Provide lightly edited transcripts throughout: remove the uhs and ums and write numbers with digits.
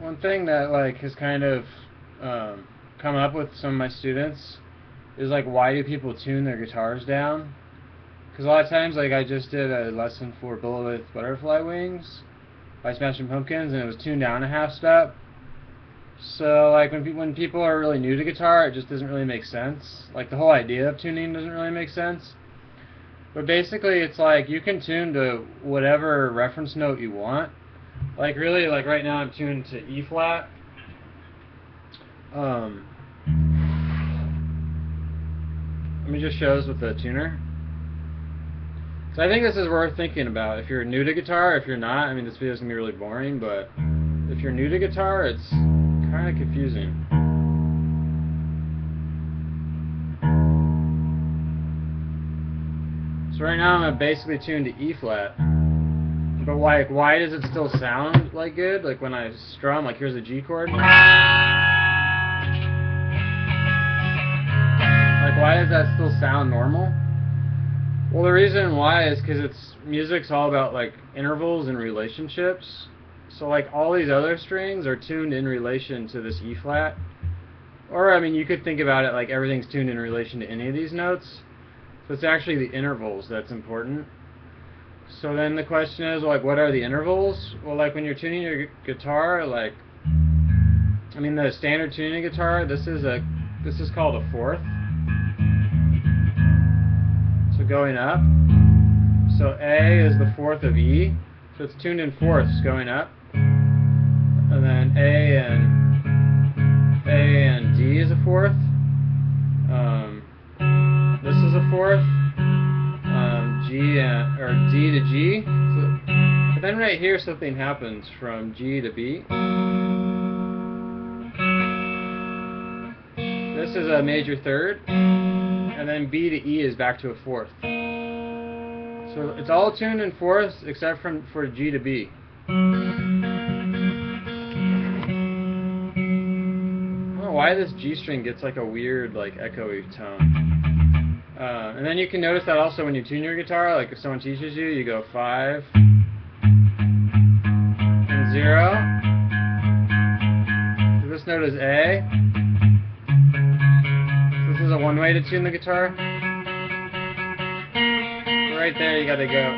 One thing that like has kind of come up with some of my students is like, why do people tune their guitars down? Because a lot of times, like, I just did a lesson for Bullet with Butterfly Wings by Smashing Pumpkins, and it was tuned down a half step. So like when people are really new to guitar, it just doesn't really make sense. Like the whole idea of tuning doesn't really make sense. But basically, it's like you can tune to whatever reference note you want. Like really, like right now I'm tuned to E flat. Um, Let me just show this with the tuner. So I think this is worth thinking about if you're new to guitar. If you're not, I mean this video is gonna be really boring. But if you're new to guitar, it's kind of confusing. So right now I'm basically tuned to E flat. But why does it still sound like good? Like when I strum, like here's a G chord. Like why does that still sound normal? Well, the reason why is because music's all about like intervals and relationships. So like all these other strings are tuned in relation to this E flat. Or I mean you could think about it like everything's tuned in relation to any of these notes. So it's actually the intervals that's important. So then the question is, like, what are the intervals? Well, like when you're tuning your guitar, like, I mean the standard tuning guitar, this is called a fourth. So going up. So A is the fourth of E. So it's tuned in fourths going up. And then A and D is a fourth. This is a fourth. D to G. So, but then right here something happens from G to B. This is a major third, and then B to E is back to a fourth. So it's all tuned in fourths except for G to B. I don't know why this G string gets like a weird like echoey tone. And then you can notice that also when you tune your guitar, like if someone teaches you, you go 5 and 0. So this note is A. So this is a one way to tune the guitar. So right there you gotta go.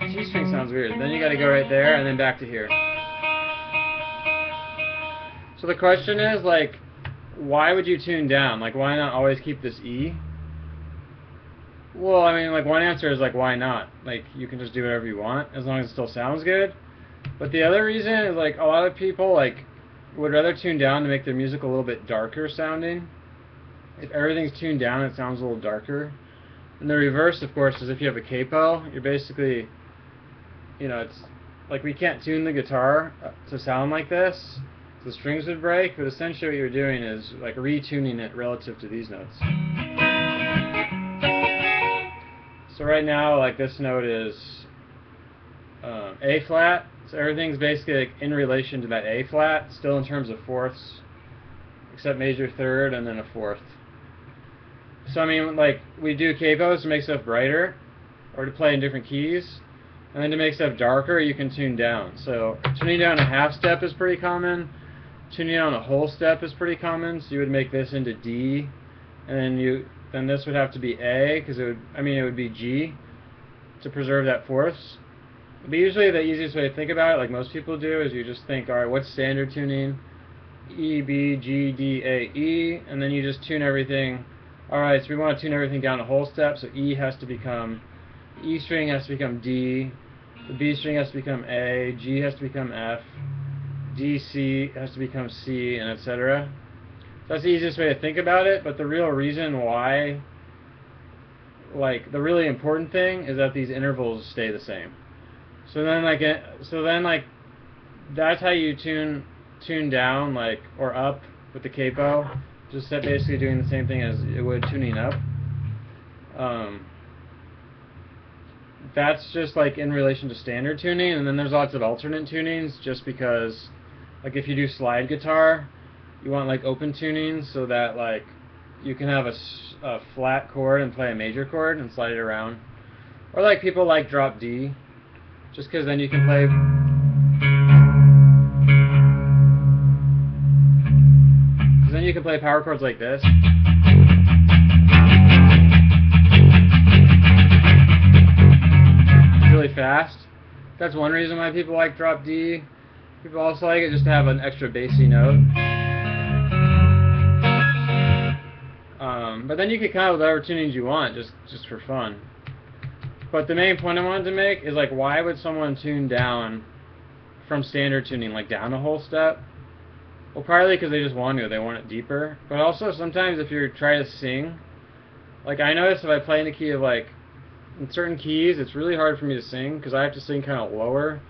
The G string sounds weird. Then you gotta go right there and then back to here. So the question is like, why would you tune down? Like, why not always keep this E? Well, I mean, like, one answer is, like, why not? Like, you can just do whatever you want, as long as it still sounds good. But the other reason is, like, a lot of people, like, would rather tune down to make their music a little bit darker sounding. If everything's tuned down, it sounds a little darker. And the reverse, of course, is if you have a capo, you're basically, you know, it's, like, we can't tune the guitar to sound like this. The strings would break, but essentially what you're doing is like retuning it relative to these notes. So right now, like this note is A flat, so everything's basically like in relation to that A flat, still in terms of fourths, except major third and then a fourth. So I mean, like we do capos to make stuff brighter, or to play in different keys, and then to make stuff darker, you can tune down. So tuning down a half step is pretty common. Tuning down a whole step is pretty common, so you would make this into D, and then this would have to be A, because it would be G to preserve that fourths. But usually the easiest way to think about it, like most people do, is you just think, alright, what's standard tuning? E, B, G, D, A, E, and then you just tune everything. Alright, so we want to tune everything down a whole step, so E string has to become D, the B string has to become A, G has to become F, D, C has to become C, and etc. That's the easiest way to think about it, but the real reason why, like, the really important thing is that these intervals stay the same. So then, that's how you tune down, like, or up with the capo, just basically doing the same thing as it would tuning up. That's just, like, in relation to standard tuning, and then there's lots of alternate tunings, just because, like if you do slide guitar, you want like open tuning so that like you can have a flat chord and play a major chord and slide it around. Or like people like drop D. just because then you can play. Because then you can play power chords like this. Really fast. That's one reason why people like drop D. People also like it just to have an extra bassy note. But then you can kind of whatever tunings you want, just for fun. But the main point I wanted to make is like, why would someone tune down from standard tuning, like down a whole step? Well, partly because they just want to, they want it deeper. But also sometimes if you're trying to sing, like I notice if I play in the key of like, in certain keys, it's really hard for me to sing because I have to sing kind of lower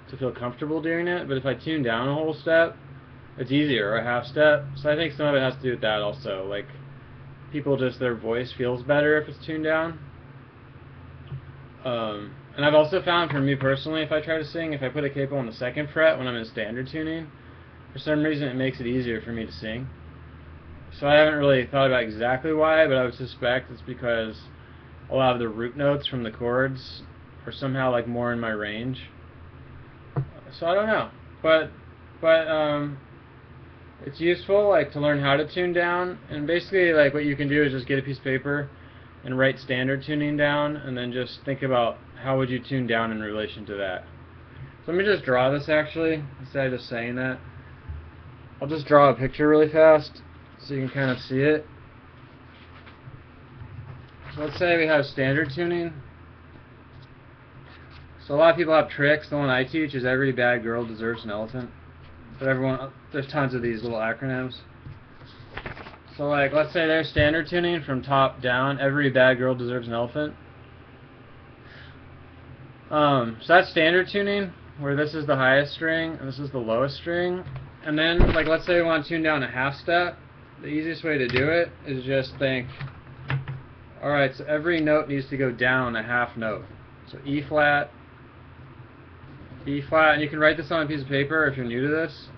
to feel comfortable doing it. But if I tune down a whole step, it's easier, or a half step. So I think some of it has to do with that also. Like, people just, their voice feels better if it's tuned down. And I've also found for me personally, if I try to sing, if I put a capo on the 2nd fret when I'm in standard tuning, for some reason it makes it easier for me to sing. So I haven't really thought about exactly why, but I would suspect it's because a lot of the root notes from the chords are somehow like more in my range. So I don't know, but it's useful like to learn how to tune down, and basically like what you can do is just get a piece of paper and write standard tuning down, and then just think about how would you tune down in relation to that. So let me just draw this actually, instead of just saying that. I'll just draw a picture really fast so you can kind of see it. So let's say we have standard tuning. So a lot of people have tricks. The one I teach is every bad girl deserves an elephant. But everyone, there's tons of these little acronyms. So like, let's say there's standard tuning from top down. Every bad girl deserves an elephant. So that's standard tuning, where this is the highest string and this is the lowest string. And then, like, let's say we want to tune down a half step. The easiest way to do it is just think, alright, so every note needs to go down a half note. So E flat, and you can write this on a piece of paper if you're new to this,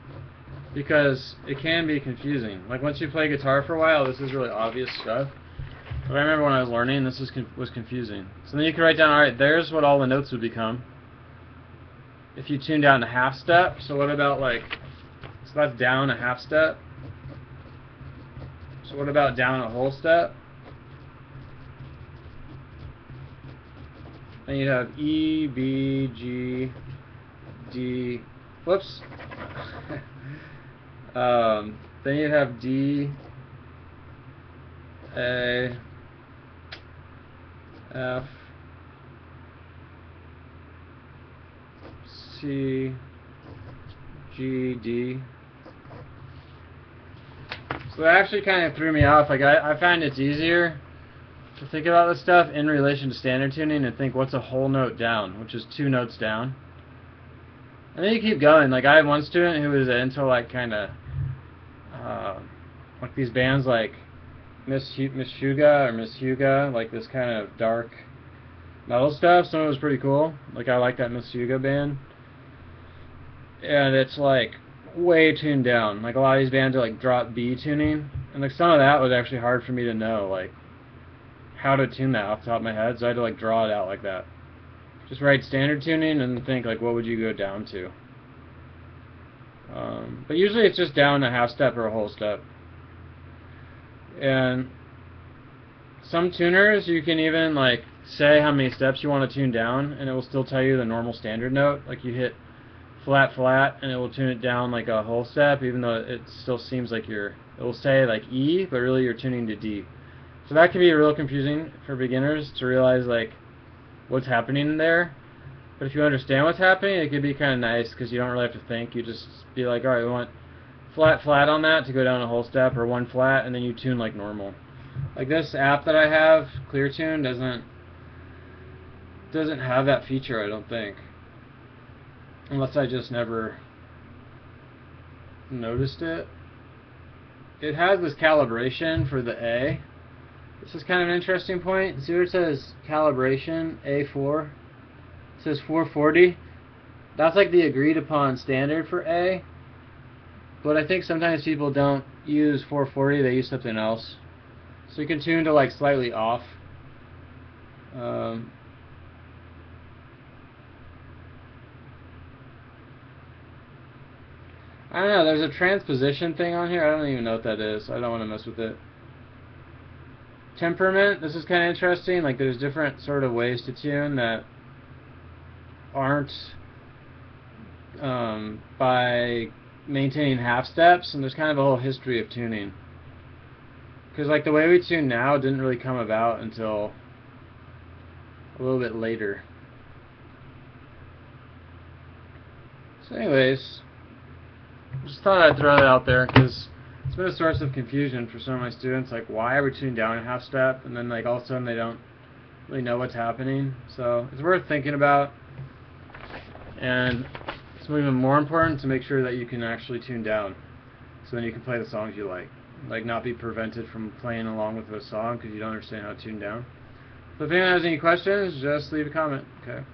because it can be confusing. Like once you play guitar for a while, this is really obvious stuff. But I remember when I was learning, this was confusing. So then you can write down, alright, there's what all the notes would become if you tune down a half step. So what about like, so that's down a half step. So what about down a whole step? Then you'd have E, B, G, D, whoops. Then you'd have D, A, F, C, G, D. So that actually kind of threw me off. Like I find it's easier to think about this stuff in relation to standard tuning and think what's a whole note down, which is 2 notes down. And then you keep going. Like I had one student who was into like kind of like these bands like Miss Huga, like this kind of dark metal stuff. Some of it was pretty cool. Like I like that Miss Huga band, and it's like way tuned down. Like a lot of these bands are like drop B tuning, and like some of that was actually hard for me to know like how to tune that off the top of my head, so I had to like draw it out like that. Just write standard tuning and think like what would you go down to. But usually it's just down a half step or a whole step. And some tuners you can even like say how many steps you want to tune down, and it will still tell you the normal standard note. Like you hit flat flat and it will tune it down like a whole step, even though it still seems like it will say like E, but really you're tuning to D. So that can be real confusing for beginners to realize like what's happening there. But if you understand what's happening, it can be kind of nice because you don't really have to think. You just be like, alright, we want flat flat on that to go down a whole step, or 1 flat, and then you tune like normal. Like this app that I have, ClearTune, doesn't have that feature, I don't think. Unless I just never noticed it. It has this calibration for the A. This is kind of an interesting point. See where it says calibration A4? It says 440. That's like the agreed upon standard for A. But I think sometimes people don't use 440, they use something else. So you can tune to like slightly off. I don't know, there's a transposition thing on here. I don't even know what that is. I don't want to mess with it. Temperament, this is kind of interesting. Like, there's different sort of ways to tune that aren't by maintaining half steps, and there's kind of a whole history of tuning. Because, like, the way we tune now didn't really come about until a little bit later. So anyways, just thought I'd throw that out there because it's been a source of confusion for some of my students. Like, why are we tuned down a half step? And then, like, all of a sudden they don't really know what's happening. So it's worth thinking about. And it's even more important to make sure that you can actually tune down, so then you can play the songs you like. Like, not be prevented from playing along with a song because you don't understand how to tune down. So if anyone has any questions, just leave a comment. Okay.